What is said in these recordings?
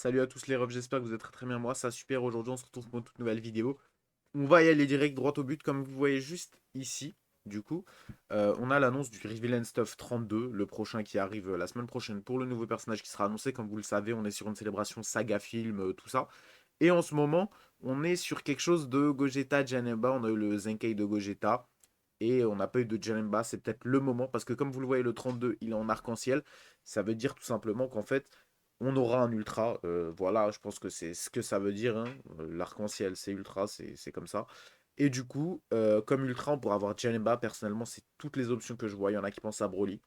Salut à tous les refs, j'espère que vous êtes très très bien. Moi, ça super. Aujourd'hui, on se retrouve pour une toute nouvelle vidéo. On va y aller direct droit au but, comme vous voyez juste ici. Du coup, on a l'annonce du Reveal and Stuff 32, le prochain qui arrive la semaine prochaine pour le nouveau personnage qui sera annoncé. Comme vous le savez, on est sur une célébration saga film, tout ça. Et en ce moment, on est sur quelque chose de Gogeta Janemba. On a eu le Zenkei de Gogeta. Et on n'a pas eu de Janemba. C'est peut-être le moment. Parce que comme vous le voyez, le 32, il est en arc-en-ciel. Ça veut dire tout simplement qu'en fait, on aura un ultra. Voilà, je pense que c'est ce que ça veut dire, hein. L'arc-en-ciel, c'est ultra, c'est comme ça. Et du coup, comme ultra, on pourra avoir Janemba. Personnellement, c'est toutes les options que je vois. Il y en a qui pensent à Broly.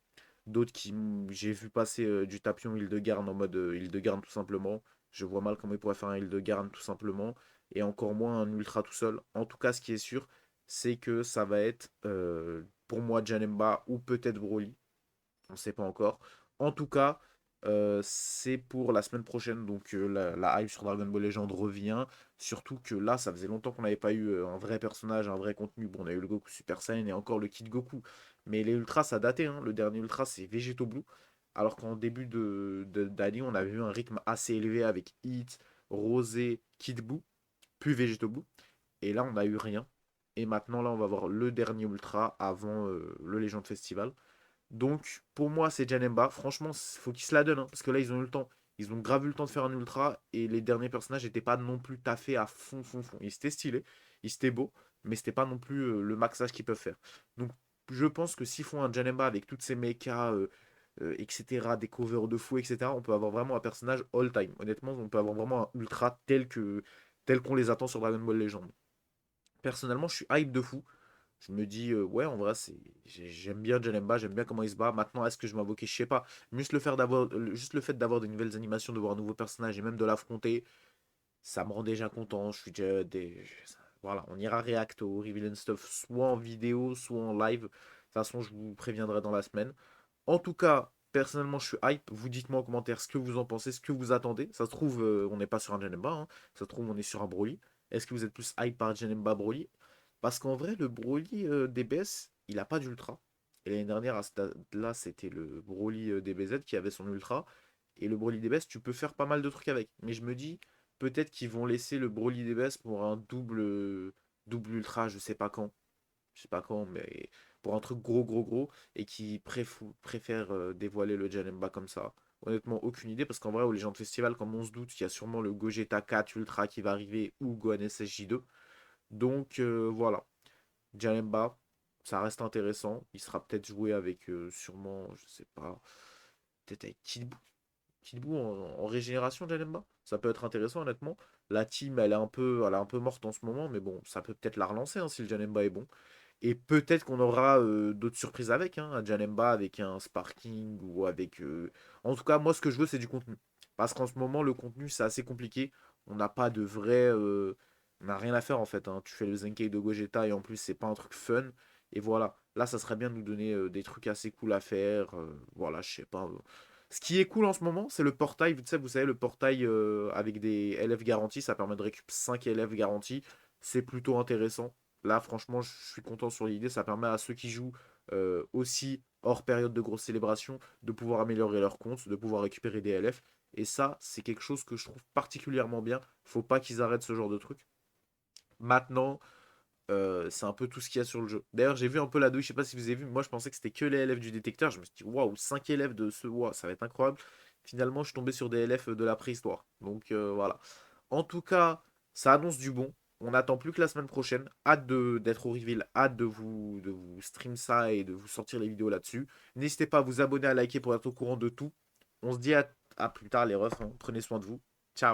D'autres qui. J'ai vu passer du Tapion Hildegarn en mode Hildegarn tout simplement. Je vois mal comment il pourrait faire un Hildegarn tout simplement. Et encore moins un ultra tout seul. En tout cas, ce qui est sûr, c'est que ça va être pour moi Janemba ou peut-être Broly. On ne sait pas encore. En tout cas, c'est pour la semaine prochaine. Donc la hype sur Dragon Ball Legend revient. Surtout que là, ça faisait longtemps qu'on n'avait pas eu un vrai personnage, un vrai contenu. Bon, on a eu le Goku Super Saiyan et encore le Kid Goku. Mais les Ultras, ça datait, hein. Le dernier Ultra, c'est Vegeto Blue. Alors qu'en début d'année, on avait eu un rythme assez élevé avec Hit, Rosé, Kid Buu, puis Vegeto Blue. Et là, on n'a eu rien. Et maintenant, là, on va voir le dernier Ultra avant le Legend Festival. Donc, pour moi, c'est Janemba. Franchement, faut qu'ils se la donnent, hein, parce que là, ils ont eu le temps. Ils ont grave eu le temps de faire un ultra. Et les derniers personnages n'étaient pas non plus taffés à fond, fond, fond. Ils étaient stylés, ils étaient beaux, mais c'était pas non plus le maxage qu'ils peuvent faire. Donc, je pense que s'ils font un Janemba avec toutes ces mechas, etc., des covers de fou, etc., on peut avoir vraiment un personnage all-time. Honnêtement, on peut avoir vraiment un ultra tel qu'on les attend sur Dragon Ball Legend. Personnellement, je suis hype de fou. Je me dis, ouais, en vrai, j'aime bien Janemba, j'aime bien comment il se bat. Maintenant, est-ce que je m'invoquais? Je sais pas. Juste le fait d'avoir de nouvelles animations, de voir un nouveau personnage et même de l'affronter, ça me rend déjà content. Je suis déjà. Voilà, on ira react au Reveal and Stuff, soit en vidéo, soit en live. De toute façon, je vous préviendrai dans la semaine. En tout cas, personnellement, je suis hype. Vous dites-moi en commentaire ce que vous en pensez, ce que vous attendez. Ça se trouve, on n'est pas sur un Janemba, hein. Ça se trouve, on est sur un Broly. Est-ce que vous êtes plus hype par Janemba Broly? Parce qu'en vrai, le Broly DBS, il a pas d'ultra. Et l'année dernière, à ce stade-là, c'était le Broly DBZ qui avait son ultra. Et le Broly DBS, tu peux faire pas mal de trucs avec. Mais je me dis, peut-être qu'ils vont laisser le Broly DBS pour un double ultra, je sais pas quand. Je sais pas quand, mais pour un truc gros, gros, gros. Et qui préfèrent dévoiler le Janemba comme ça. Honnêtement, aucune idée. Parce qu'en vrai, au Legend Festival, comme on se doute, il y a sûrement le Gogeta 4 Ultra qui va arriver ou Gohan SSJ2. Donc voilà. Jalemba, ça reste intéressant. Il sera peut-être joué avec sûrement, je sais pas, peut-être avec Kid Buu. Kid Buu en régénération, Jalemba. Ça peut être intéressant, honnêtement. La team, elle est un peu morte en ce moment, mais bon, ça peut peut-être la relancer hein, si le Jalemba est bon. Et peut-être qu'on aura d'autres surprises avec, hein, un Jalemba avec un Sparking ou avec. En tout cas, moi, ce que je veux, c'est du contenu. Parce qu'en ce moment, le contenu, c'est assez compliqué. On n'a pas de vrai. On n'a rien à faire en fait, hein. Tu fais le Zenkei de Gogeta et en plus, c'est pas un truc fun. Et voilà. Là, ça serait bien de nous donner des trucs assez cool à faire. Voilà, je sais pas. Ce qui est cool en ce moment, c'est le portail. Vous savez, le portail avec des LF garantis, ça permet de récupérer 5 LF garantis. C'est plutôt intéressant. Là, franchement, je suis content sur l'idée. Ça permet à ceux qui jouent aussi hors période de grosse célébration de pouvoir améliorer leur compte, de pouvoir récupérer des LF. Et ça, c'est quelque chose que je trouve particulièrement bien. Faut pas qu'ils arrêtent ce genre de truc. Maintenant, c'est un peu tout ce qu'il y a sur le jeu. D'ailleurs, j'ai vu un peu la douille, je sais pas si vous avez vu, moi je pensais que c'était que les LF du détecteur. Je me suis dit, waouh, 5 LF de ce, waouh, ça va être incroyable. Finalement, je suis tombé sur des LF de la préhistoire. Donc voilà. En tout cas, ça annonce du bon. On n'attend plus que la semaine prochaine. Hâte d'être au reveal, hâte de vous stream ça et de vous sortir les vidéos là-dessus. N'hésitez pas à vous abonner, à liker pour être au courant de tout. On se dit à plus tard les refs, hein. Prenez soin de vous. Ciao.